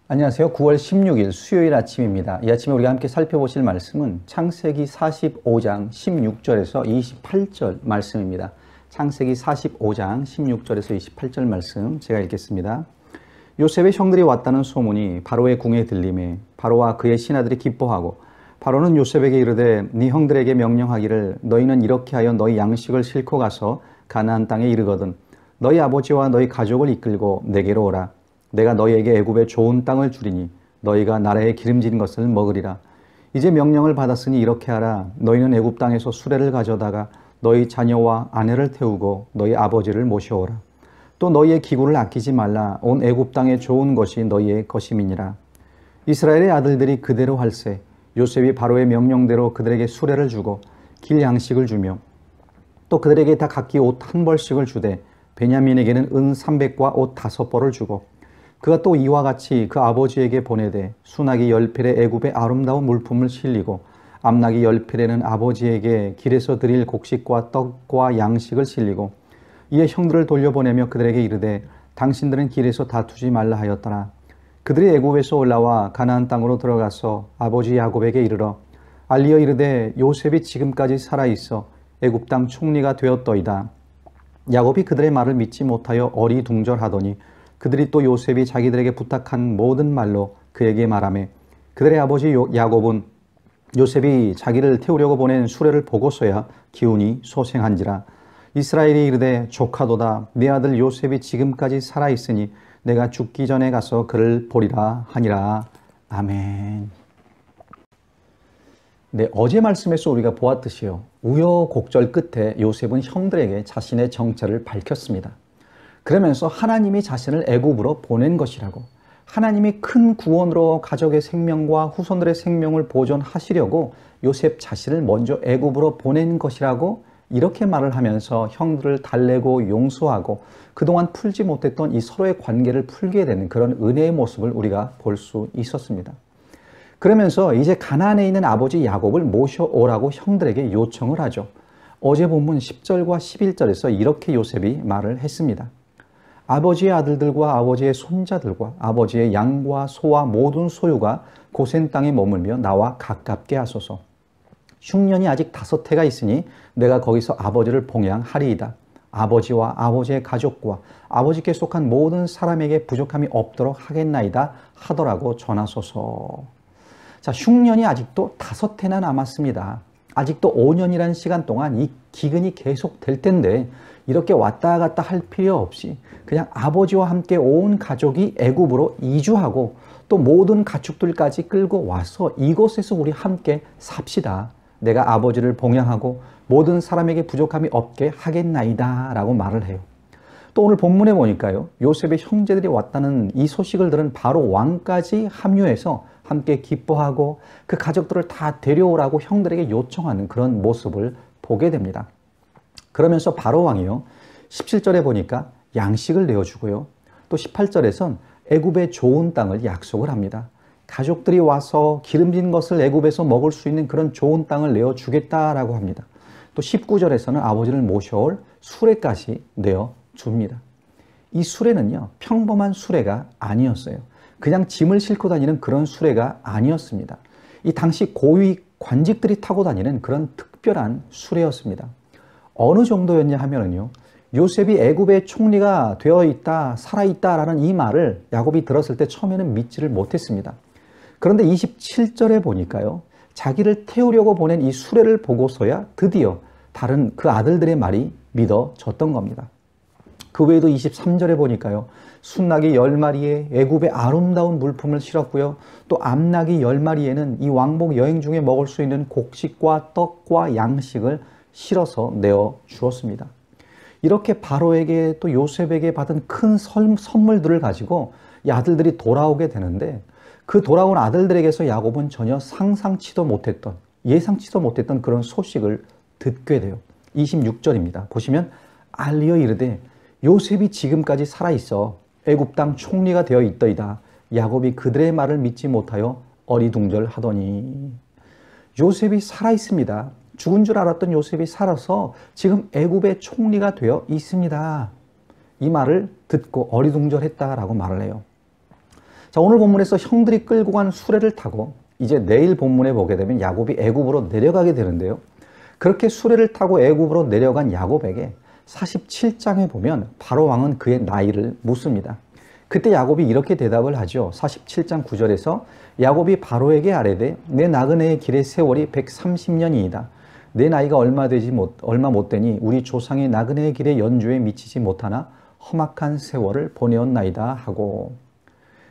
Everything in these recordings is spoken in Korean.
안녕하세요. 9월 16일 수요일 아침입니다. 이 아침에 우리가 함께 살펴보실 말씀은 창세기 45장 16절에서 28절 말씀입니다. 창세기 45장 16절에서 28절 말씀 제가 읽겠습니다. 요셉의 형들이 왔다는 소문이 바로의 궁에 들리매 바로와 그의 신하들이 기뻐하고 바로는 요셉에게 이르되 네 형들에게 명령하기를 너희는 이렇게 하여 너희 양식을 싣고 가서 가나안 땅에 이르거든 너희 아버지와 너희 가족을 이끌고 내게로 오라. 내가 너희에게 애굽의 좋은 땅을 주리니 너희가 나라에 기름진 것을 먹으리라. 이제 명령을 받았으니 이렇게 하라. 너희는 애굽 땅에서 수레를 가져다가 너희 자녀와 아내를 태우고 너희 아버지를 모셔오라. 또 너희의 기구를 아끼지 말라. 온 애굽 땅에 좋은 것이 너희의 것임이니라. 이스라엘의 아들들이 그대로 할세. 요셉이 바로의 명령대로 그들에게 수레를 주고 길 양식을 주며 또 그들에게 다 각기 옷 한 벌씩을 주되 베냐민에게는 은 300과 옷 5벌을 주고 그가 또 이와 같이 그 아버지에게 보내되 수나기 10필에 애굽의 아름다운 물품을 실리고 암나기 10필에는 아버지에게 길에서 드릴 곡식과 떡과 양식을 실리고 이에 형들을 돌려보내며 그들에게 이르되 당신들은 길에서 다투지 말라 하였더라. 그들이 애굽에서 올라와 가나안 땅으로 들어가서 아버지 야곱에게 이르러 알리어 이르되 요셉이 지금까지 살아있어 애굽 땅 총리가 되었더이다. 야곱이 그들의 말을 믿지 못하여 어리둥절하더니 그들이 또 요셉이 자기들에게 부탁한 모든 말로 그에게 말하매 그들의 아버지 야곱은 요셉이 자기를 태우려고 보낸 수레를 보고서야 기운이 소생한지라. 이스라엘이 이르되 조카도다. 내 아들 요셉이 지금까지 살아있으니 내가 죽기 전에 가서 그를 보리라 하니라. 아멘. 네, 어제 말씀에서 우리가 보았듯이요. 우여곡절 끝에 요셉은 형들에게 자신의 정체를 밝혔습니다. 그러면서 하나님이 자신을 애굽으로 보낸 것이라고, 하나님이 큰 구원으로 가족의 생명과 후손들의 생명을 보존하시려고 요셉 자신을 먼저 애굽으로 보낸 것이라고 이렇게 말을 하면서 형들을 달래고 용서하고 그동안 풀지 못했던 이 서로의 관계를 풀게 되는 그런 은혜의 모습을 우리가 볼 수 있었습니다. 그러면서 이제 가나안에 있는 아버지 야곱을 모셔오라고 형들에게 요청을 하죠. 어제 본문 10절과 11절에서 이렇게 요셉이 말을 했습니다. 아버지의 아들들과 아버지의 손자들과 아버지의 양과 소와 모든 소유가 고센 땅에 머물며 나와 가깝게 하소서. 흉년이 아직 5해가 있으니 내가 거기서 아버지를 봉양하리이다. 아버지와 아버지의 가족과 아버지께 속한 모든 사람에게 부족함이 없도록 하겠나이다 하더라고 전하소서. 자, 흉년이 아직도 5해나 남았습니다. 아직도 5년이라는 시간 동안 이 기근이 계속 될 텐데 이렇게 왔다 갔다 할 필요 없이 그냥 아버지와 함께 온 가족이 애굽으로 이주하고 또 모든 가축들까지 끌고 와서 이곳에서 우리 함께 삽시다. 내가 아버지를 봉양하고 모든 사람에게 부족함이 없게 하겠나이다 라고 말을 해요. 또 오늘 본문에 보니까요. 요셉의 형제들이 왔다는 이 소식을 들은 바로 왕까지 합류해서 함께 기뻐하고 그 가족들을 다 데려오라고 형들에게 요청하는 그런 모습을 보게 됩니다. 그러면서 바로 왕이요. 17절에 보니까 양식을 내어주고요. 또 18절에선 애굽의 좋은 땅을 약속을 합니다. 가족들이 와서 기름진 것을 애굽에서 먹을 수 있는 그런 좋은 땅을 내어주겠다라고 합니다. 또 19절에서는 아버지를 모셔올 수레까지 내어줍니다. 이 수레는요. 평범한 수레가 아니었어요. 그냥 짐을 싣고 다니는 그런 수레가 아니었습니다. 이 당시 고위 관직들이 타고 다니는 그런 특별한 수레였습니다. 어느 정도였냐 하면은요. 요셉이 애굽의 총리가 되어 있다, 살아 있다라는 이 말을 야곱이 들었을 때 처음에는 믿지를 못했습니다. 그런데 27절에 보니까요. 자기를 태우려고 보낸 이 수레를 보고서야 드디어 다른 그 아들들의 말이 믿어졌던 겁니다. 그 외에도 23절에 보니까요. 순나기 10마리에 애굽의 아름다운 물품을 실었고요. 또 암나기 10마리에는 이 왕복 여행 중에 먹을 수 있는 곡식과 떡과 양식을 실어서 내어 주었습니다. 이렇게 바로에게 또 요셉에게 받은 큰 선물들을 가지고 이 아들들이 돌아오게 되는데 그 돌아온 아들들에게서 야곱은 전혀 상상치도 못했던 예상치도 못했던 그런 소식을 듣게 돼요. 26절입니다. 보시면 알리어 이르되 요셉이 지금까지 살아있어 애굽 땅 총리가 되어 있더이다. 야곱이 그들의 말을 믿지 못하여 어리둥절하더니 요셉이 살아있습니다. 죽은 줄 알았던 요셉이 살아서 지금 애굽의 총리가 되어 있습니다. 이 말을 듣고 어리둥절했다라고 말을 해요. 자, 오늘 본문에서 형들이 끌고 간 수레를 타고 이제 내일 본문에 보게 되면 야곱이 애굽으로 내려가게 되는데요. 그렇게 수레를 타고 애굽으로 내려간 야곱에게 47장에 보면 바로 왕은 그의 나이를 묻습니다. 그때 야곱이 이렇게 대답을 하죠. 47장 9절에서 야곱이 바로에게 아뢰되 내 나그네의 길의 세월이 130년이이다. 내 나이가 얼마 못 되니 우리 조상의 나그네의 길의 연주에 미치지 못하나 험악한 세월을 보내었나이다 하고,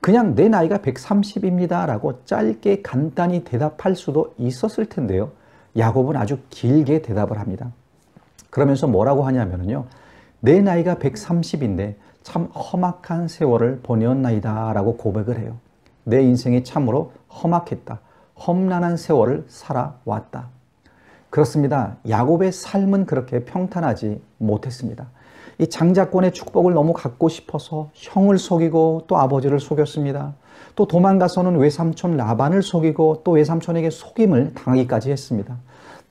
그냥 내 나이가 130입니다 라고 짧게 간단히 대답할 수도 있었을 텐데요. 야곱은 아주 길게 대답을 합니다. 그러면서 뭐라고 하냐면요. 내 나이가 130인데 참 험악한 세월을 보내었나이다 라고 고백을 해요. 내 인생이 참으로 험악했다. 험난한 세월을 살아왔다. 그렇습니다. 야곱의 삶은 그렇게 평탄하지 못했습니다. 이 장자권의 축복을 너무 갖고 싶어서 형을 속이고 또 아버지를 속였습니다. 또 도망가서는 외삼촌 라반을 속이고 또 외삼촌에게 속임을 당하기까지 했습니다.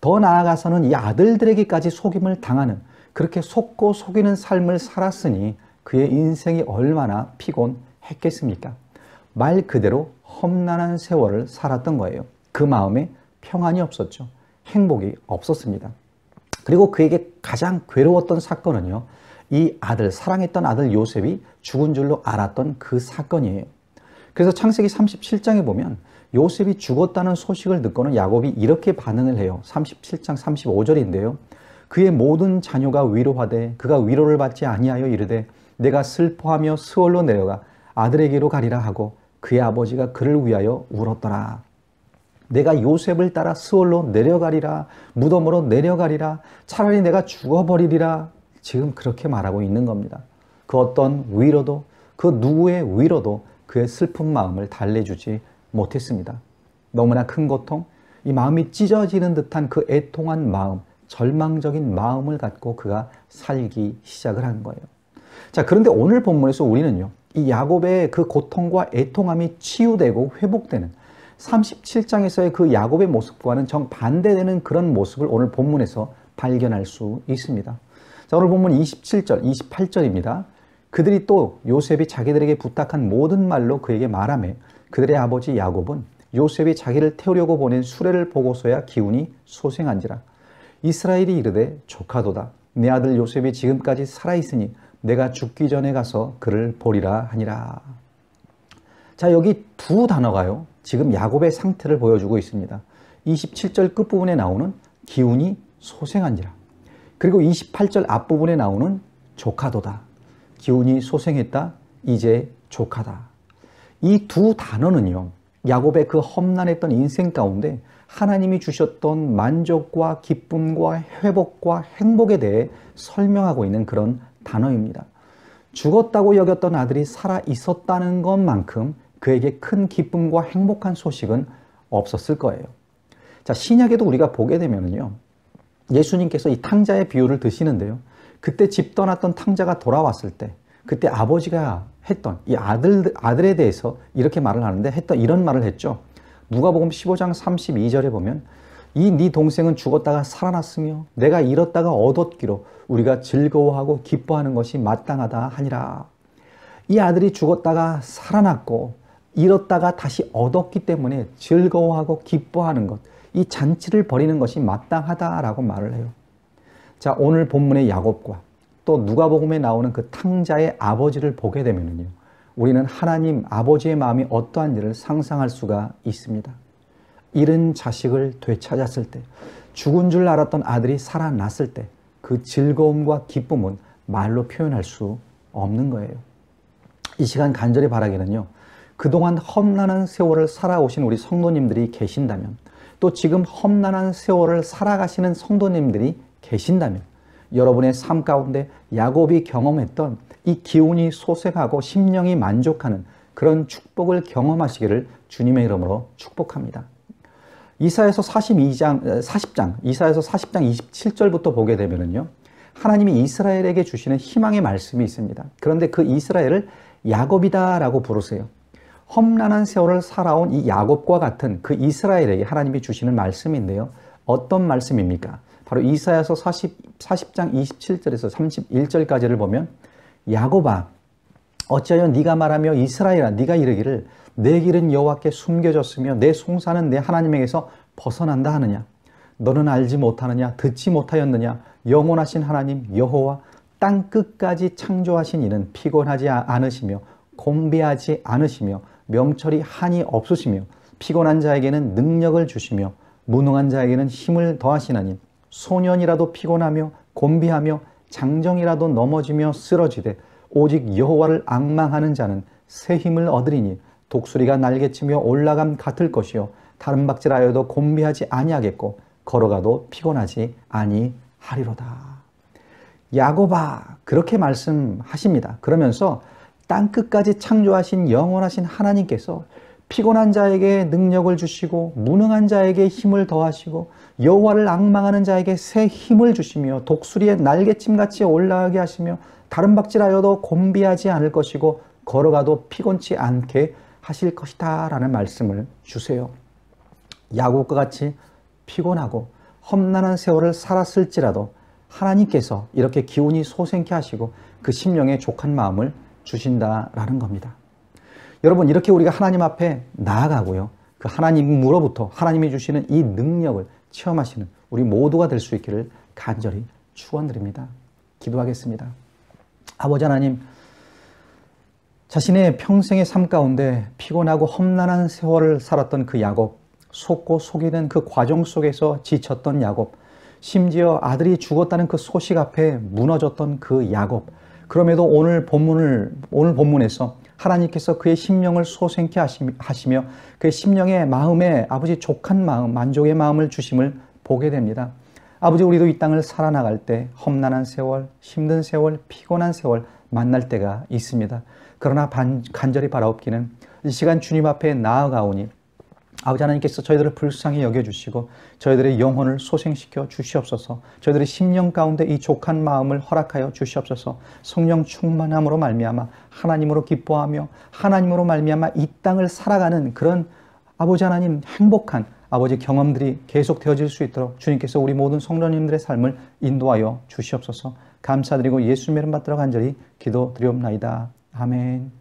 더 나아가서는 이 아들들에게까지 속임을 당하는, 그렇게 속고 속이는 삶을 살았으니 그의 인생이 얼마나 피곤했겠습니까? 말 그대로 험난한 세월을 살았던 거예요. 그 마음에 평안이 없었죠. 행복이 없었습니다. 그리고 그에게 가장 괴로웠던 사건은요, 이 아들, 사랑했던 아들 요셉이 죽은 줄로 알았던 그 사건이에요. 그래서 창세기 37장에 보면 요셉이 죽었다는 소식을 듣고는 야곱이 이렇게 반응을 해요. 37장 35절인데요. 그의 모든 자녀가 위로하되 그가 위로를 받지 아니하여 이르되 내가 슬퍼하며 스월로 내려가 아들에게로 가리라 하고 그의 아버지가 그를 위하여 울었더라. 내가 요셉을 따라 스월로 내려가리라, 무덤으로 내려가리라, 차라리 내가 죽어버리리라. 지금 그렇게 말하고 있는 겁니다. 그 어떤 위로도, 그 누구의 위로도 그의 슬픈 마음을 달래주지 못했습니다. 너무나 큰 고통, 이 마음이 찢어지는 듯한 그 애통한 마음, 절망적인 마음을 갖고 그가 살기 시작을 한 거예요. 자, 그런데 오늘 본문에서 우리는요, 이 야곱의 그 고통과 애통함이 치유되고 회복되는 37장에서의 그 야곱의 모습과는 정반대되는 그런 모습을 오늘 본문에서 발견할 수 있습니다. 자, 오늘 본문 27절, 28절입니다. 그들이 또 요셉이 자기들에게 부탁한 모든 말로 그에게 말하며 그들의 아버지 야곱은 요셉이 자기를 태우려고 보낸 수레를 보고서야 기운이 소생한지라. 이스라엘이 이르되 조카도다. 내 아들 요셉이 지금까지 살아있으니 내가 죽기 전에 가서 그를 보리라 하니라. 자, 여기 두 단어가요, 지금 야곱의 상태를 보여주고 있습니다. 27절 끝부분에 나오는 기운이 소생한지라. 그리고 28절 앞부분에 나오는 조카도다. 기운이 소생했다. 이제 조카다. 이 두 단어는요, 야곱의 그 험난했던 인생 가운데 하나님이 주셨던 만족과 기쁨과 회복과 행복에 대해 설명하고 있는 그런 단어입니다. 죽었다고 여겼던 아들이 살아 있었다는 것만큼 그에게 큰 기쁨과 행복한 소식은 없었을 거예요. 자, 신약에도 우리가 보게 되면요, 예수님께서 이 탕자의 비유를 드시는데요. 그때 집 떠났던 탕자가 돌아왔을 때 그때 아버지가 했던 이 아들에 대해서 이렇게 말을 하는데 이런 말을 했죠. 누가복음 15장 32절에 보면 이 네 동생은 죽었다가 살아났으며 내가 잃었다가 얻었기로 우리가 즐거워하고 기뻐하는 것이 마땅하다 하니라. 이 아들이 죽었다가 살아났고 잃었다가 다시 얻었기 때문에 즐거워하고 기뻐하는 것, 이 잔치를 벌이는 것이 마땅하다라고 말을 해요. 자, 오늘 본문의 야곱과 또 누가복음에 나오는 그 탕자의 아버지를 보게 되면요, 우리는 하나님 아버지의 마음이 어떠한지를 상상할 수가 있습니다. 잃은 자식을 되찾았을 때, 죽은 줄 알았던 아들이 살아났을 때 그 즐거움과 기쁨은 말로 표현할 수 없는 거예요. 이 시간 간절히 바라기는요, 그동안 험난한 세월을 살아오신 우리 성도님들이 계신다면, 또 지금 험난한 세월을 살아가시는 성도님들이 계신다면 여러분의 삶 가운데 야곱이 경험했던 이 기운이 소생하고 심령이 만족하는 그런 축복을 경험하시기를 주님의 이름으로 축복합니다. 이사야서 40장 27절부터 보게 되면요, 하나님이 이스라엘에게 주시는 희망의 말씀이 있습니다. 그런데 그 이스라엘을 야곱이다라고 부르세요. 험난한 세월을 살아온 이 야곱과 같은 그 이스라엘에게 하나님이 주시는 말씀인데요. 어떤 말씀입니까? 바로 이사야서 40장 27절에서 31절까지를 보면 야곱아, 어찌하여 네가 말하며 이스라엘아 네가 이르기를 내 길은 여호와께 숨겨졌으며 내 송사는 내 하나님에게서 벗어난다 하느냐. 너는 알지 못하느냐 듣지 못하였느냐. 영원하신 하나님 여호와 땅 끝까지 창조하신 이는 피곤하지 않으시며 곤비하지 않으시며 명철이 한이 없으시며 피곤한 자에게는 능력을 주시며 무능한 자에게는 힘을 더하시나니 소년이라도 피곤하며 곤비하며 장정이라도 넘어지며 쓰러지되 오직 여호와를 앙망하는 자는 새 힘을 얻으리니 독수리가 날개치며 올라감 같을 것이요 다른 박질하여도 곤비하지 아니하겠고 걸어가도 피곤하지 아니하리로다. 야곱아 그렇게 말씀하십니다. 그러면서 땅끝까지 창조하신 영원하신 하나님께서 피곤한 자에게 능력을 주시고 무능한 자에게 힘을 더하시고 여호와를 앙망하는 자에게 새 힘을 주시며 독수리의 날개침같이 올라가게 하시며 다른 박질하여도 곤비하지 않을 것이고 걸어가도 피곤치 않게 하실 것이다 라는 말씀을 주세요. 야곱과 같이 피곤하고 험난한 세월을 살았을지라도 하나님께서 이렇게 기운이 솟게 하시고 그 심령에 족한 마음을 주신다라는 겁니다. 여러분 이렇게 우리가 하나님 앞에 나아가고요. 그 하나님으로부터 하나님이 주시는 이 능력을 체험하시는 우리 모두가 될 수 있기를 간절히 축원드립니다. 기도하겠습니다. 아버지 하나님 자신의 평생의 삶 가운데 피곤하고 험난한 세월을 살았던 그 야곱 속고 속이 된 그 과정 속에서 지쳤던 야곱 심지어 아들이 죽었다는 그 소식 앞에 무너졌던 그 야곱 그럼에도 오늘 본문에서 하나님께서 그의 심령을 솟게 하시며 그의 심령의 마음에 아버지 족한 마음, 만족의 마음을 주심을 보게 됩니다. 아버지 우리도 이 땅을 살아나갈 때 험난한 세월, 힘든 세월, 피곤한 세월 만날 때가 있습니다. 그러나 간절히 바라옵기는 이 시간 주님 앞에 나아가오니 아버지 하나님께서 저희들을 불쌍히 여겨주시고 저희들의 영혼을 소생시켜 주시옵소서. 저희들의 심령 가운데 이 족한 마음을 허락하여 주시옵소서. 성령 충만함으로 말미암아 하나님으로 기뻐하며 하나님으로 말미암아 이 땅을 살아가는 그런 아버지 하나님 행복한 아버지 경험들이 계속 되어질 수 있도록 주님께서 우리 모든 성도님들의 삶을 인도하여 주시옵소서. 감사드리고 예수님의 이름 받들어 간절히 기도드리옵나이다. 아멘.